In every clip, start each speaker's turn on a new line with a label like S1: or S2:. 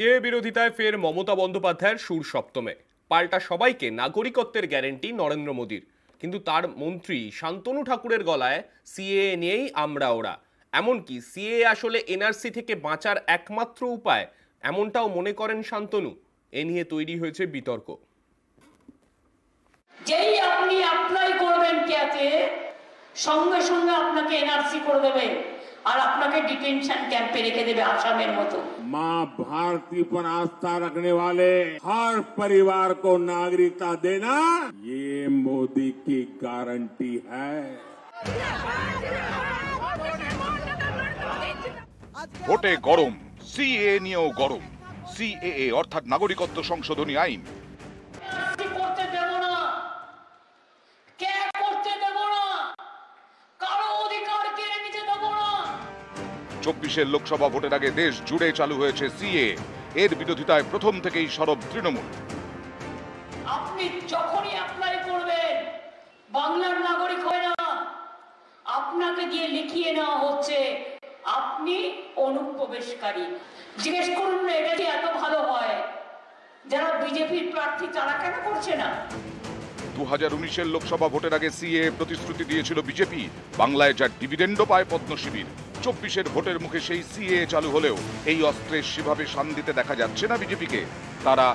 S1: বিরোধিতায় ফের মমতা বন্দ্যোপাধ্যায়ের সুর সপ্তমে। পাল্টা সবাইকে নাগরিকত্বের গ্যারেন্টি নরেন্দ্র মোদীর, কিন্তু তার মন্ত্রী শান্তনু ঠাকুরের গলায় সিএএ নিয়েই আমরা ওরা। এমনকি সিএএ আসলে এনআরসি থেকে বাঁচার একমাত্র উপায়, এমনটাও মনে করেন শান্তনু। এ নিয়ে তৈরি হয়েছে বিতর্ক।
S2: যেই আপনি অ্যাপ্লাই করবেন ক্যাতে, সঙ্গে সঙ্গে আপনাকে এনআরসি করে দেবে আর আপনাকে ডিটেনশন ক্যাম্পে রেখে দেবে আসামের মতো।
S3: माँ भारती पर आस्था रखने वाले हर परिवार को नागरिकता देना ये मोदी की गारंटी है।
S4: ভোটে গরম, সিএএ নিয়েও গরম। সিএএ অর্থাৎ নাগরিকত্ব সংশোধনী আইন।
S2: করতে দেব না, কে করতে দেব না, কারো অধিকার কেড়ে নিতে দেব না।
S4: 24-এর লোকসভা ভোটের আগে দেশ জুড়ে চালু হয়েছে সিএএ। এর বিরোধিতায় প্রথম থেকেই সরব তৃণমূল।
S2: আপনি যখনই অ্যাপ্লাই করবেন বাংলার নাগরিক হয় না, আপনাকে দিয়ে লিখিয়ে নেওয়া হচ্ছে আপনি অনুপ্রবেশকারী। জিজ্ঞেস করুন না এটা কি এত ভালো হয়? যারা বিজেপির প্রার্থী তারা কেন করছে না?
S4: 2019-এর লোকসভা ভোটের আগে সিএএ প্রতিশ্রুতি দিয়েছিল বিজেপি, বাংলায় যার ডিভিডেন্ডও পায় পদ্মশিবির। 24-এর ভোটের মুখে সেই সিএএ চালু হলেও এই অস্ত্রের সেভাবে শান দিতে দেখা যাচ্ছে না বিজেপিকে। তারা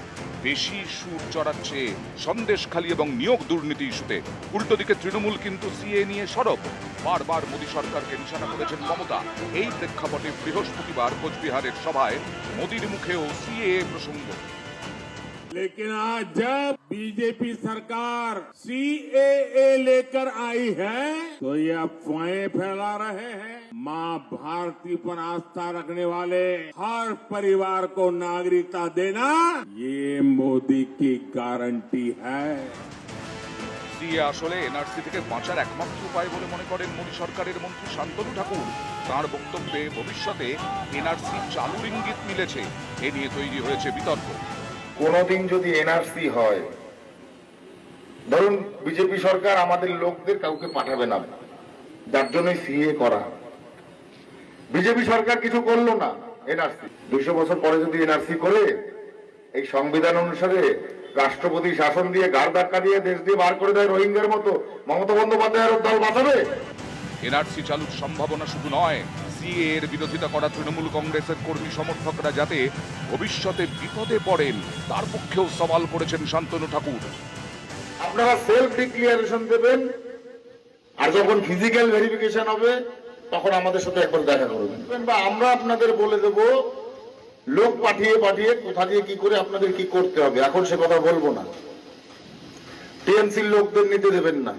S4: বেশি সুর চড়াচ্ছে সন্দেশখালী এবং নিয়োগ দুর্নীতি ইস্যুতে। উল্টো দিকে তৃণমূল কিন্তু সিএএ নিয়ে সরব। বারবার মোদী সরকারকে নিশানা করেছেন মমতা। এই প্রেক্ষাপটে বৃহস্পতিবার কোচবিহারের সভায় মোদীর মুখেও সিএএ প্রসঙ্গ।
S3: लेकिन आज जब बीजेपी सरकार सीएए लेकर आई है तो ये अफवाहें फैला रहे हैं। माँ भारती पर आस्था रखने वाले हर परिवार को नागरिकता देना ये मोदी की गारंटी है।
S4: সিএএ আসলে এনআরসি থেকে বাঁচার একমাত্র উপায় বলে মনে করেন মোদী সরকারের মন্ত্রী শান্তনু ঠাকুর। তাঁর বক্তব্যে ভবিষ্যতে এনআরসি চালুর ইঙ্গিত মিলেছে। এ নিয়ে তৈরি হয়েছে বিতর্ক।
S5: কোনদিন যদি এনআরসি হয়, ধরুন বিজেপি সরকার আমাদের লোকদের কাউকে পাঠাবে না, যার জন্য সিএ করা। বিজেপি সরকার কিছু করলো না, এনআরসি 200 বছর পরে যদি এনআরসি করে এই সংবিধান অনুসারে রাষ্ট্রপতি শাসন দিয়ে ঘাড় ধাক্কা দিয়ে দেশ দিয়ে বার করে দেয় রোহিঙ্গার মতো, মমতা বন্দ্যোপাধ্যায়ের দল বাঁচাবে?
S4: এনআরসি চালুর সম্ভাবনা শুধু নয়, সিএএ এর বিরোধিতা করা তৃণমূল কংগ্রেসের কর্মী সমর্থকরা যাতে ভবিষ্যতে বিপদে পড়েন তার পক্ষেও সওয়াল করেছেন শান্তনু ঠাকুর।
S5: আপনারা সেলফ ডিক্লিয়ারেশন দেবেন, আর যখন ফিজিক্যাল ভেরিফিকেশন হবে তখন আমাদের সাথে একবার দেখা করবেন, বা আমরা আপনাদের বলে দেব লোক পাঠিয়ে পাঠিয়ে কোথা দিয়ে কি করে আপনাদের কি করতে হবে। এখন সে কথা বলবো না। টিএমসির লোকদের নিতে দেবেন না,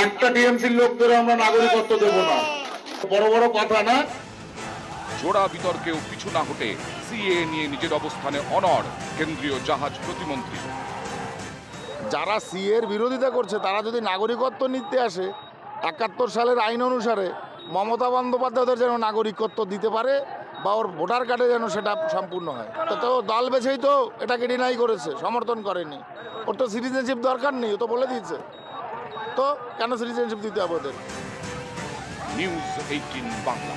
S5: একটা টিএমসির লোকদের আমরা নাগরিকত্ব দেব না। বড় বড় কথা না।
S4: জোড়া বিতর্কেও পিছু না হটে সিএএ নিয়ে নিজের অবস্থানে অনড় কেন্দ্রীয় জাহাজ প্রতিমন্ত্রী।
S6: যারা সিএর বিরোধিতা করছে তারা যদি নাগরিকত্ব নিতে আসে 71 সালের আইন অনুসারে মমতা বন্দ্যোপাধ্যায়দের যেন নাগরিকত্ব দিতে পারে বা ওর ভোটার কার্ডে যেন সেটা সম্পূর্ণ হয়। তো দল বেছেই তো এটাকে ডিনাই করেছে, সমর্থন করেনি। ওর তো সিটিজেনশিপ দরকার নেই, ও তো বলে দিয়েছে। তো কেন সিটিজেনশিপ দিতে হবে ওদের?
S4: নিউজ 18 বাংলা।